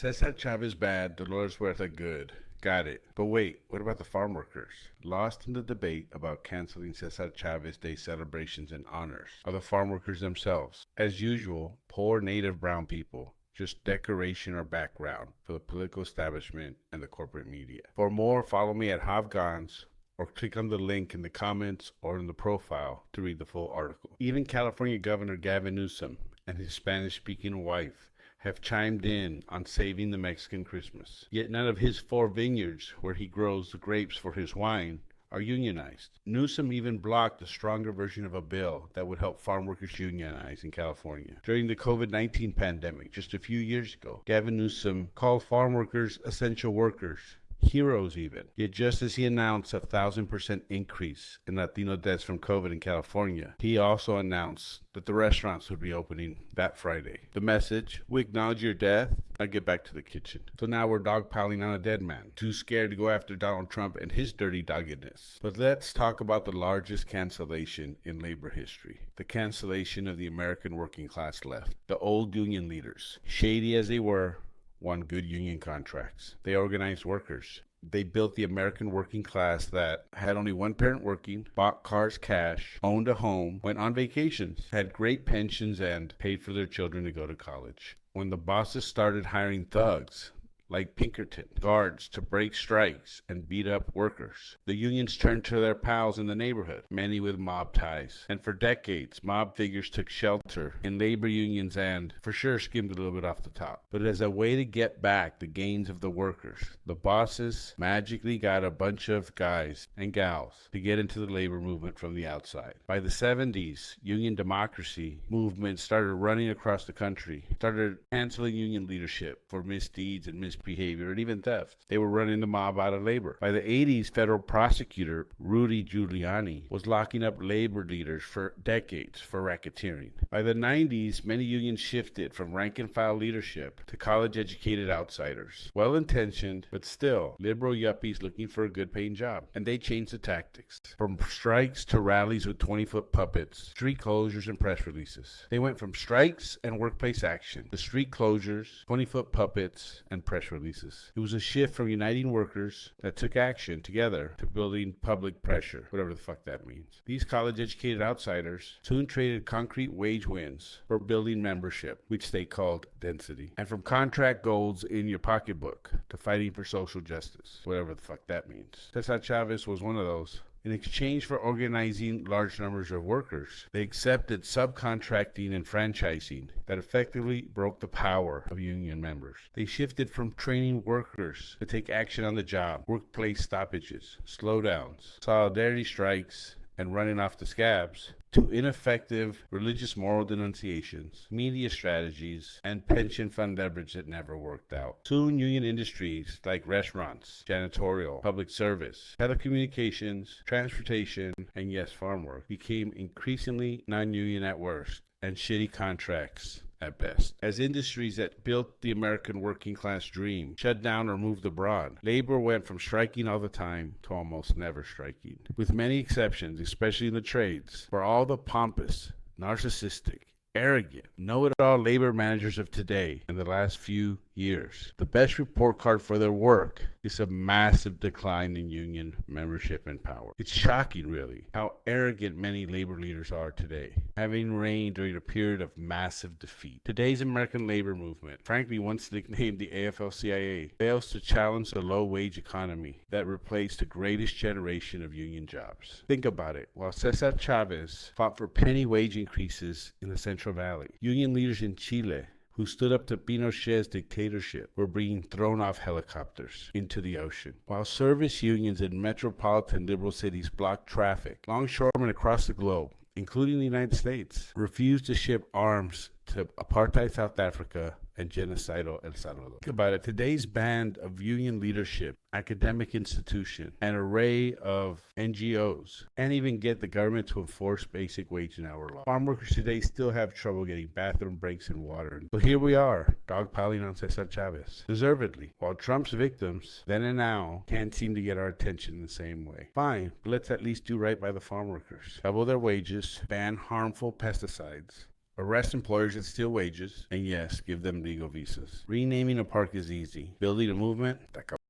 Cesar Chavez bad, Dolores Huerta good. Got it. But wait, what about the farm workers? Lost in the debate about canceling Cesar Chavez Day celebrations and honors are the farm workers themselves. As usual, poor native brown people, just decoration or background for the political establishment and the corporate media. For more, follow me at Havgans or click on the link in the comments or in the profile to read the full article. Even California Governor Gavin Newsom and his Spanish-speaking wife have chimed in on saving the Mexican Christmas. Yet none of his 4 vineyards where he grows the grapes for his wine are unionized. Newsom even blocked a stronger version of a bill that would help farm workers unionize in California. During the COVID-19 pandemic, just a few years ago, Gavin Newsom called farm workers essential workers, heroes even. Yet just as he announced a 1,000% increase in Latino deaths from COVID in California, he also announced that the restaurants would be opening that Friday. The message: we acknowledge your death, now get back to the kitchen. So now we're dogpiling on a dead man, too scared to go after Donald Trump and his dirty doggedness. But let's talk about the largest cancellation in labor history: the cancellation of the American working class left. The old union leaders, shady as they were, won good union contracts. They organized workers. They built the American working class that had only one parent working, bought cars cash, owned a home, went on vacations, had great pensions, and paid for their children to go to college. When the bosses started hiring thugs like Pinkerton, guards to break strikes and beat up workers, the unions turned to their pals in the neighborhood, many with mob ties. And for decades, mob figures took shelter in labor unions and, for sure, skimmed a little bit off the top. But as a way to get back the gains of the workers, the bosses magically got a bunch of guys and gals to get into the labor movement from the outside. By the 70s, union democracy movements started running across the country, started canceling union leadership for misdeeds and misbehavior and even theft. They were running the mob out of labor. By the 80s, federal prosecutor Rudy Giuliani was locking up labor leaders for decades for racketeering. By the 90s, many unions shifted from rank-and-file leadership to college-educated outsiders. Well-intentioned, but still liberal yuppies looking for a good-paying job. And they changed the tactics. From strikes to rallies with 20-foot puppets, street closures and press releases. They went from strikes and workplace action to street closures, 20-foot puppets, and press releases. It was a shift from uniting workers that took action together to building public pressure, whatever the fuck that means. These college-educated outsiders soon traded concrete wage wins for building membership, which they called density. And from contract goals in your pocketbook to fighting for social justice, whatever the fuck that means. Cesar Chavez was one of those. In exchange for organizing large numbers of workers, they accepted subcontracting and franchising that effectively broke the power of union members. They shifted from training workers to take action on the job, workplace stoppages, slowdowns, solidarity strikes, and running off the scabs, to ineffective religious moral denunciations, media strategies, and pension fund leverage that never worked out. Soon, union industries like restaurants, janitorial, public service, telecommunications, transportation, and yes, farm work became increasingly non-union at worst and shitty contracts at best. As industries that built the American working class dream shut down or moved abroad, labor went from striking all the time to almost never striking. With many exceptions, especially in the trades, for all the pompous, narcissistic, arrogant, know-it-all labor managers of today in the last few years, the best report card for their work is a massive decline in union membership and power. It's shocking, really, how arrogant many labor leaders are today, having reigned during a period of massive defeat. Today's American labor movement, frankly once nicknamed the AFL-CIO, fails to challenge the low-wage economy that replaced the greatest generation of union jobs. Think about it. While Cesar Chavez fought for penny wage increases in the Central Valley, union leaders in Chile who stood up to Pinochet's dictatorship were being thrown off helicopters into the ocean. While service unions in metropolitan liberal cities blocked traffic, longshoremen across the globe, including the United States, refused to ship arms to apartheid South Africa and genocidal El Salvador. Think about it. Today's band of union leadership, academic institution, an array of NGOs, and even get the government to enforce basic wage and hour law. Farm workers today still have trouble getting bathroom breaks and water. But here we are, dogpiling on Cesar Chavez, deservedly, while Trump's victims, then and now, can't seem to get our attention in the same way. Fine, but let's at least do right by the farm workers. Double their wages, ban harmful pesticides, Arrest employers that steal wages, and yes, give them legal visas. Renaming a park is easy. Building a movement,